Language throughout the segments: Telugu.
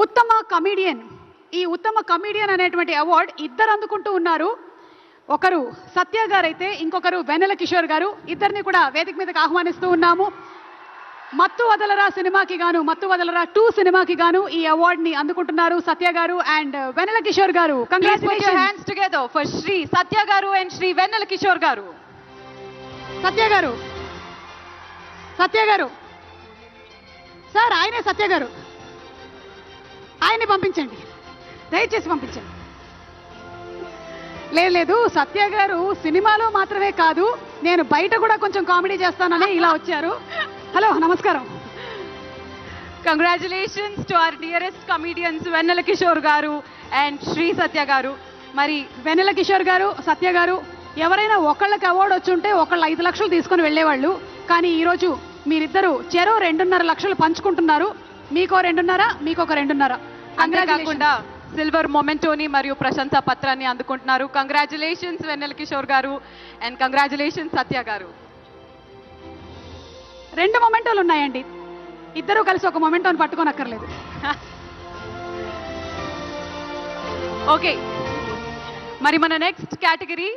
ఉత్తమ కమెడియన్, ఈ ఉత్తమ కమెడియన్ అనేటువంటి అవార్డ్ ఇద్దరు అందుకుంటూ ఉన్నారు. ఒకరు సత్య గారు అయితే ఇంకొకరు వెన్నెల కిషోర్ గారు. ఇద్దరిని కూడా వేదిక మీదకి ఆహ్వానిస్తూ ఉన్నాము. మత్తు వదలరా సినిమాకి గాను, మత్తు వదలరా 2 సినిమాకి గాను ఈ అవార్డ్ ని అందుకుంటున్నారు సత్య గారు అండ్ వెన్నెల కిషోర్ గారు. Congratulations. Hands together for Shri Satya గారు అండ్ శ్రీ వెన్నెల కిషోర్ గారు. సత్య గారు, సత్య గారు సార్, ఆయనే సత్య గారు, ఆయన్ని పంపించండి, దయచేసి పంపించండి. లేదు, సత్య గారు సినిమాలో మాత్రమే కాదు, నేను బయట కూడా కొంచెం కామెడీ చేస్తానని ఇలా వచ్చారు. హలో, నమస్కారం. Congratulations to our dearest comedians Vennela Kishore గారు అండ్ శ్రీ సత్య గారు. మరి వెన్నెల కిషోర్ గారు, సత్య గారు ఎవరైనా ఒకళ్ళకి అవార్డు వచ్చి ఉంటే ఒకళ్ళు 5 లక్షలు తీసుకొని వెళ్ళేవాళ్ళు. కానీ ఈరోజు మీరిద్దరూ చెరో 2.5 లక్షలు పంచుకుంటున్నారు. మీకో 2.5, మీకొక 2.5. అంతేకాకుండా సిల్వర్ మొమెంటోని మరియు ప్రశంసా పత్రాన్ని అందుకుంటున్నారు. కంగ్రాచులేషన్స్ వెన్నెల కిషోర్ గారు అండ్ కంగ్రాచులేషన్స్ సత్య గారు. 2 మొమెంటోలు ఉన్నాయండి, ఇద్దరూ కలిసి ఒక మొమెంటోని పట్టుకోనక్కర్లేదు. ఓకే, మరి మన next category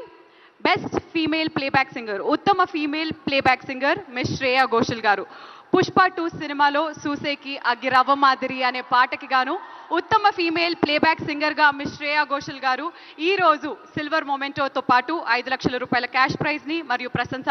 best female playback singer. ఉత్తమ female playback singer miss Shreya Ghoshal గారు. పుష్ప 2 సినిమాలో సూసేకి అగ్గిరవ్వ మాదిరి అనే పాటకి గాను ఉత్తమ ఫీమేల్ ప్లేబ్యాక్ సింగర్గా మిస్ శ్రేయా ఘోషల్ గారు ఈ రోజు సిల్వర్ మొమెంటోతో పాటు 5 లక్షల రూపాయల క్యాష్ ప్రైజ్ని మరియు ప్రశంసా